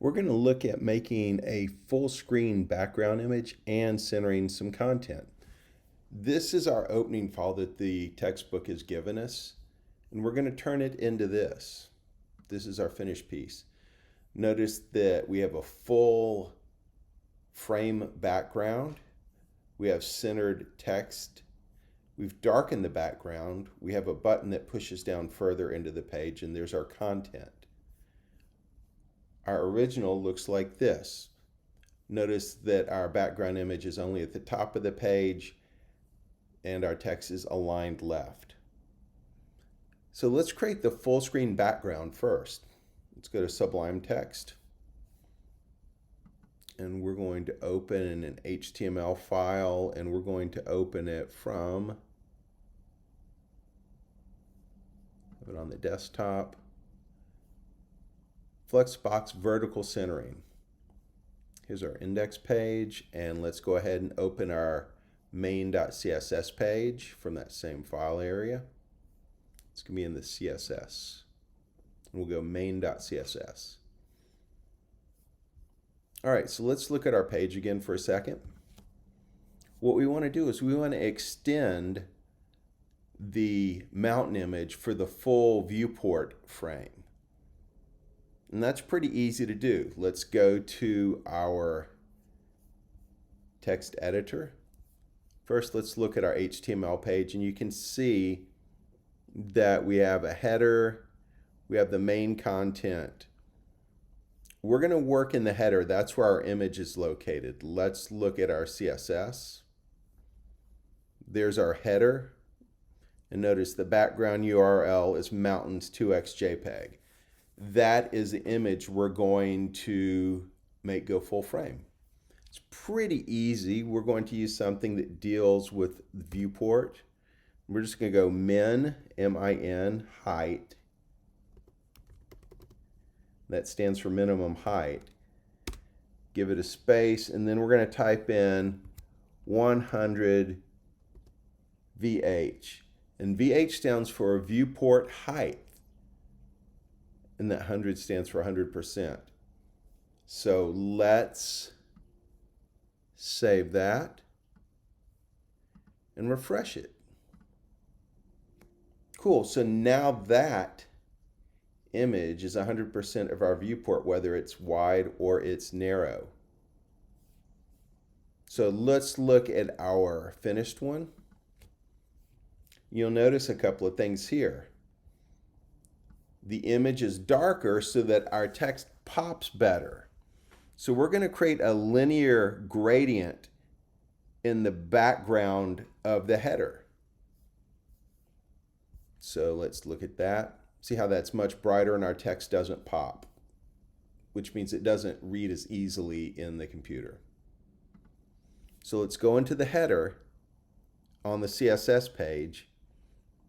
We're going to look at making a full screen background image and centering some content. This is our opening file that the textbook has given us, and we're going to turn it into this. This is our finished piece. Notice that we have a full frame background. We have centered text. We've darkened the background. We have a button that pushes down further into the page, and there's our content. Our original looks like this. Notice that our background image is only at the top of the page and our text is aligned left. So let's create the full screen background first. Let's go to Sublime Text. And we're going to open an HTML file, and we're going to open it from, have it on the desktop, Flexbox vertical centering. Here's our index page, and let's go ahead and open our main.css page from that same file area. It's going to be in the CSS. And we'll go main.css. All right, so let's look at our page again for a second. What we want to do is we want to extend the mountain image for the full viewport frame. And that's pretty easy to do. Let's go to our text editor. First, let's look at our HTML page, and you can see that we have a header, we have the main content. We're going to work in the header. That's where our image is located. Let's look at our CSS. There's our header. And notice the background URL is mountains 2x JPEG. That is the image we're going to make go full frame. It's pretty easy. We're going to use something that deals with the viewport. We're just going to go min, M-I-N, height. That stands for minimum height. Give it a space, and then we're going to type in 100 VH. And VH stands for viewport height. And that 100 stands for 100%. So let's save that and refresh it. Cool, so now that image is 100% of our viewport, whether it's wide or it's narrow. So let's look at our finished one. You'll notice a couple of things here. The image is darker so that our text pops better. So we're going to create a linear gradient in the background of the header. So let's look at that. See how that's much brighter and our text doesn't pop, which means it doesn't read as easily in the computer. So let's go into the header on the CSS page,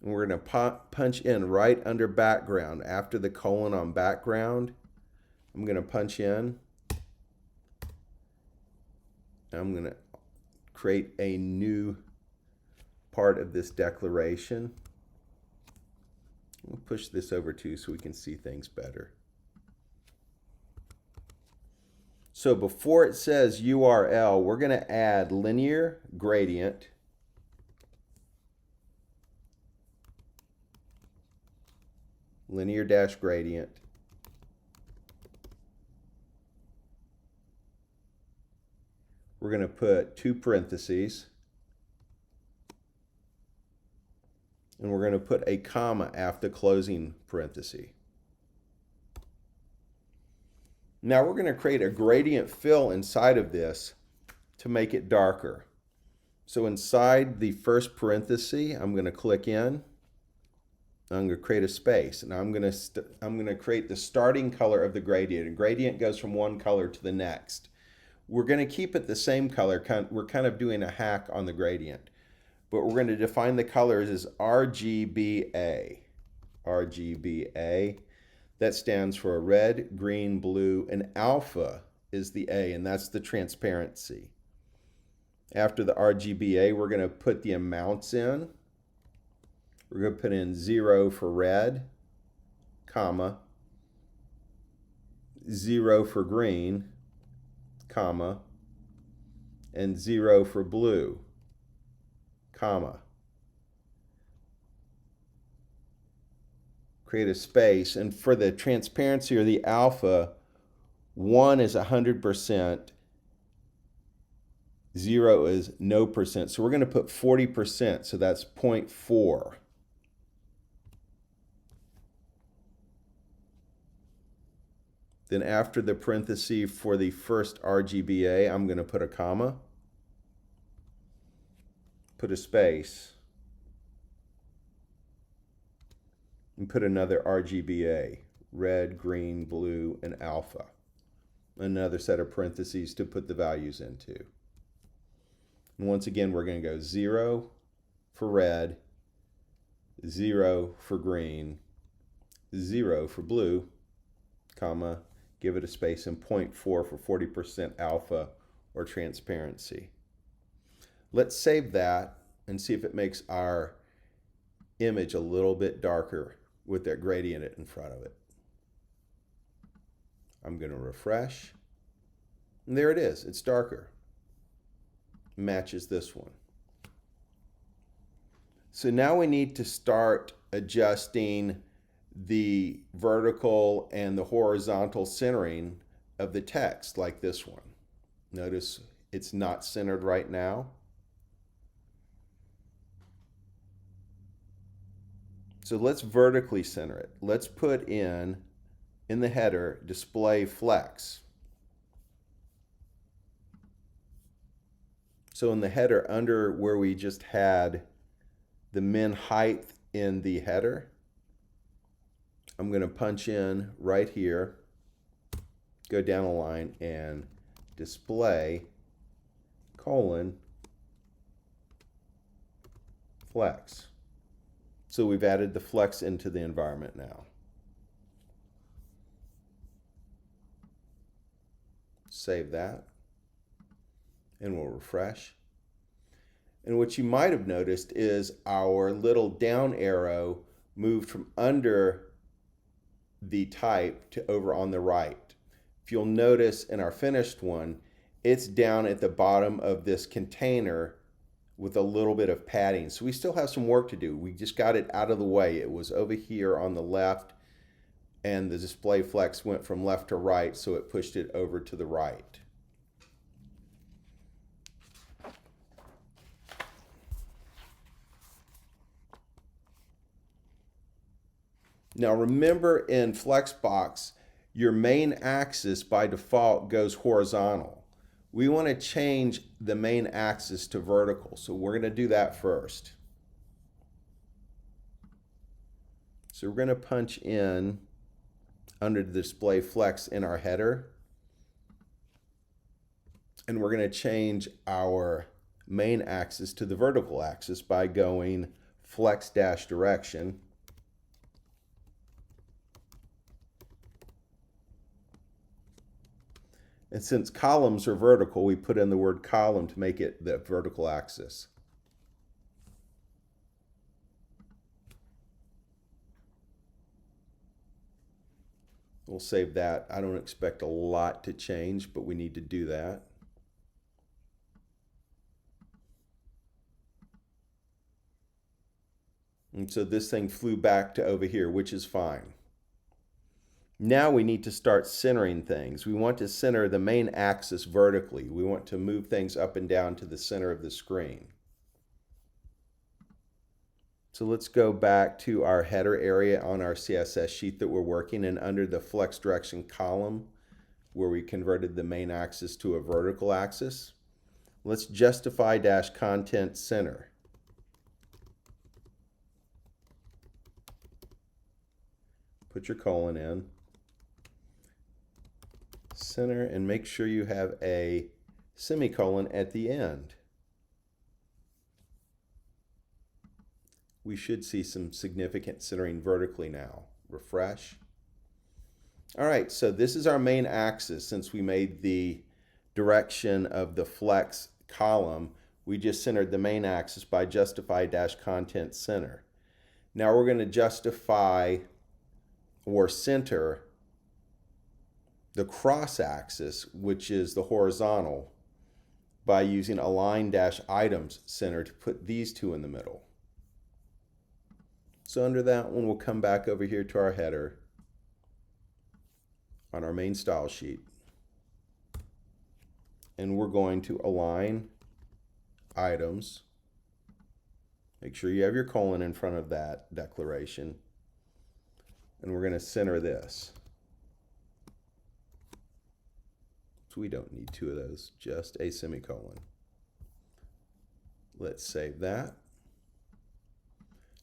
and we're going to punch in right under background. After the colon on background, I'm going to punch in. I'm going to create a new part of this declaration. We'll push this over too so we can see things better. So before it says URL, we're going to add linear gradient. Linear dash gradient. We're going to put 2 parentheses. And we're going to put a comma after closing parenthesis. Now we're going to create a gradient fill inside of this to make it darker. So inside the first parenthesis, I'm going to click in. I'm going to create a space, and I'm going to create the starting color of the gradient. A gradient goes from one color to the next. We're going to keep it the same color. We're kind of doing a hack on the gradient. But we're going to define the colors as RGBA. RGBA. That stands for red, green, blue, and alpha is the A, and that's the transparency. After the RGBA, we're going to put the amounts in. We're going to put in 0 for red, comma, 0 for green, comma, and 0 for blue, comma. Create a space, and for the transparency or the alpha, 1 is 100%, 0 is no percent. So we're going to put 40%, so that's 0.4. Then after the parenthesis for the first RGBA, I'm going to put a comma, put a space, and put another RGBA, red, green, blue, and alpha. Another set of parentheses to put the values into. And once again, we're going to go 0 for red, 0 for green, 0 for blue, comma, give it a space, and 0.4 for 40% alpha or transparency. Let's save that and see if it makes our image a little bit darker with that gradient in front of it. I'm going to refresh, and there it is. It's darker. Matches this one. So now we need to start adjusting the vertical and the horizontal centering of the text, like this one. Notice it's not centered right now. So let's vertically center it. Let's put in the header, display flex. So in the header, under where we just had the min height in the header, I'm going to punch in right here, go down a line, and display colon flex. So we've added the flex into the environment now. Save that, and we'll refresh. And what you might have noticed is our little down arrow moved from under the type to over on the right. If you'll notice in our finished one, it's down at the bottom of this container with a little bit of padding. So we still have some work to do. We just got it out of the way. It was over here on the left, and the display flex went from left to right, so it pushed it over to the right. Now remember, in Flexbox, your main axis by default goes horizontal. We want to change the main axis to vertical, so we're going to do that first. So we're going to punch in under the display flex in our header, and we're going to change our main axis to the vertical axis by going flex dash direction. And since columns are vertical, we put in the word column to make it the vertical axis. We'll save that. I don't expect a lot to change, but we need to do that. And so this thing flew back to over here, which is fine. Now we need to start centering things. We want to center the main axis vertically. We want to move things up and down to the center of the screen. So let's go back to our header area on our CSS sheet that we're working, and under the flex direction column where we converted the main axis to a vertical axis, let's justify dash content center. Put your colon in. Center, and make sure you have a semicolon at the end. We should see some significant centering vertically now. Refresh. All right, so this is our main axis. Since we made the direction of the flex column, we just centered the main axis by justify dash content center. Now we're going to justify or center the cross axis, which is the horizontal, by using align-items center to put these two in the middle. So under that one, we'll come back over here to our header on our main style sheet. And we're going to align items. Make sure you have your colon in front of that declaration. And we're going to center this. So we don't need two of those, just a semicolon. Let's save that.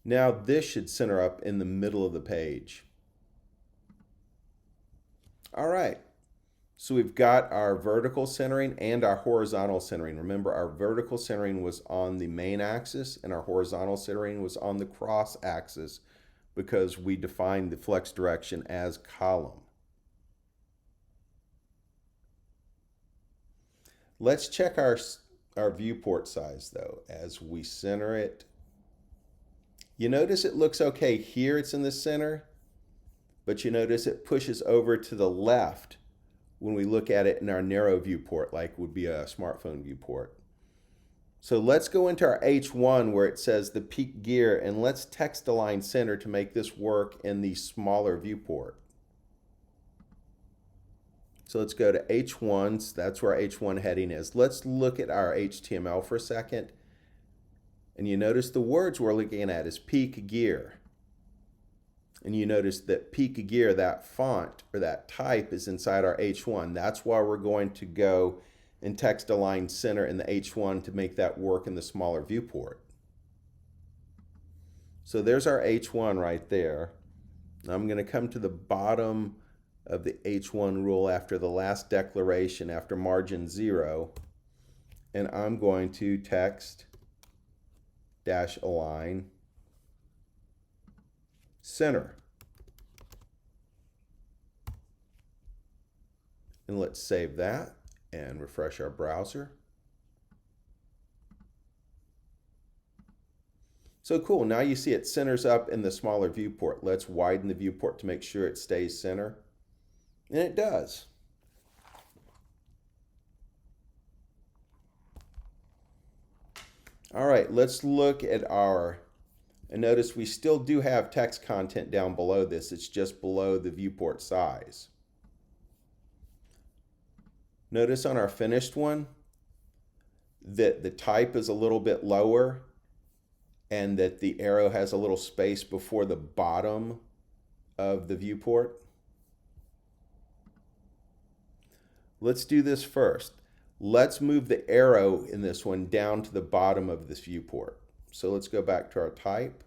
Now this should center up in the middle of the page. All right, so we've got our vertical centering and our horizontal centering. Remember, our vertical centering was on the main axis and our horizontal centering was on the cross axis because we defined the flex direction as column. Let's check our viewport size though as we center it. You notice it looks okay here, it's in the center, but you notice it pushes over to the left when we look at it in our narrow viewport, like would be a smartphone viewport. So let's go into our H1 where it says the peak gear, and let's text align center to make this work in the smaller viewport. So let's go to H1, so that's where our H1 heading is. Let's look at our HTML for a second. And you notice the words we're looking at is peak gear. And you notice that peak gear, that font or that type is inside our H1. That's why we're going to go and text align center in the H1 to make that work in the smaller viewport. So there's our H1 right there. Now I'm going to come to the bottom of the H1 rule after the last declaration, after margin 0, and I'm going to text dash align center. And let's save that and refresh our browser. So cool, now you see it centers up in the smaller viewport. Let's widen the viewport to make sure it stays center. And it does. All right, let's look at our, and notice we still do have text content down below this. It's just below the viewport size. Notice on our finished one that the type is a little bit lower and that the arrow has a little space before the bottom of the viewport. Let's do this first. Let's move the arrow in this one down to the bottom of this viewport. So let's go back to our type.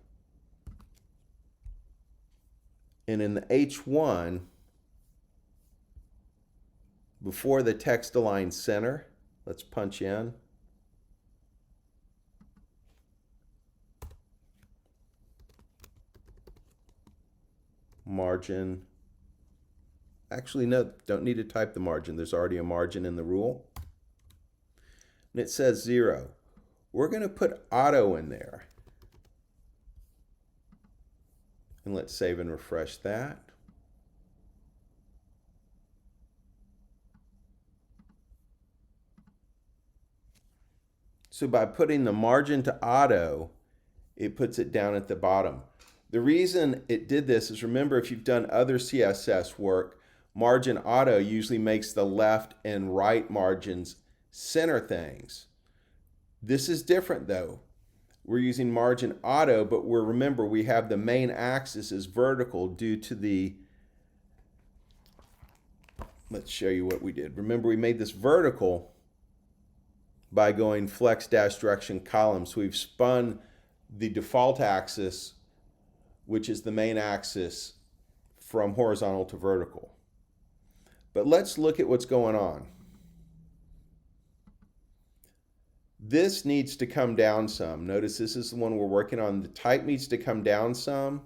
And in the H1, before the text align center, let's punch in. Margin. Actually, no, don't need to type the margin. There's already a margin in the rule. And it says 0. We're going to put auto in there. And let's save and refresh that. So by putting the margin to auto, it puts it down at the bottom. The reason it did this is, remember, if you've done other CSS work, margin auto usually makes the left and right margins center things. This is different though. We're using margin auto, but remember, we have the main axis is vertical due to the, let's show you what we did. Remember, we made this vertical by going flex dash direction column. So we've spun the default axis, which is the main axis, from horizontal to vertical. But let's look at what's going on. This needs to come down some. Notice this is the one we're working on. The type needs to come down some.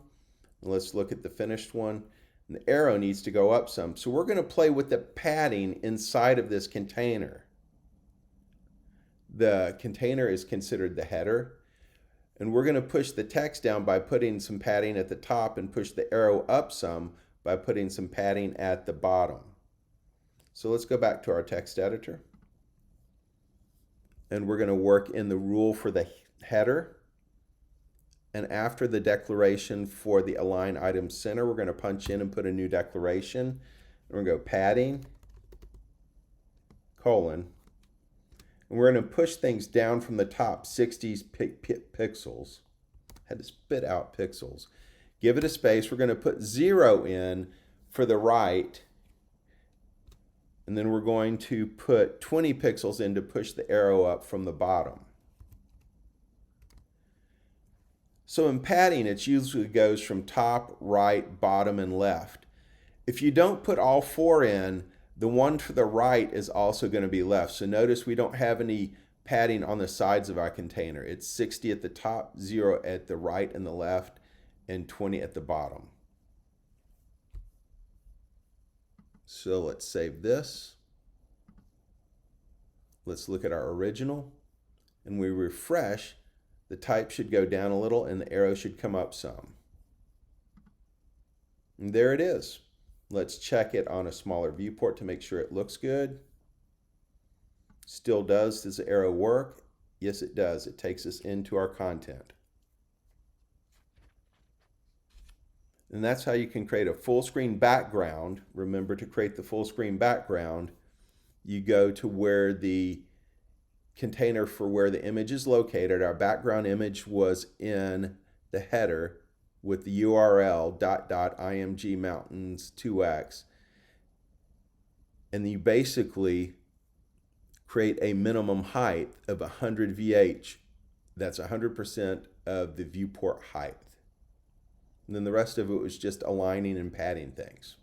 Let's look at the finished one. And the arrow needs to go up some. So we're going to play with the padding inside of this container. The container is considered the header. And we're going to push the text down by putting some padding at the top and push the arrow up some by putting some padding at the bottom. So let's go back to our text editor. And we're going to work in the rule for the header. And after the declaration for the align item center, we're going to punch in and put a new declaration. And we're going to go padding, colon. And we're going to push things down from the top 60 pixels. Had to spit out pixels. Give it a space. We're going to put 0 in for the right. And then we're going to put 20 pixels in to push the arrow up from the bottom. So in padding, it usually goes from top, right, bottom, and left. If you don't put all 4 in, the one to the right is also going to be left. So notice we don't have any padding on the sides of our container. It's 60 at the top, 0 at the right and the left, and 20 at the bottom. So let's save this. Let's look at our original. And we refresh. The type should go down a little and the arrow should come up some. And there it is. Let's check it on a smaller viewport to make sure it looks good. Still does. Does the arrow work? Yes, it does. It takes us into our content. And that's how you can create a full screen background. Remember, to create the full screen background, you go to where the container for where the image is located. Our background image was in the header with the URL .imgmountains2x. And you basically create a minimum height of 100 VH. That's 100% of the viewport height. And then the rest of it was just aligning and padding things.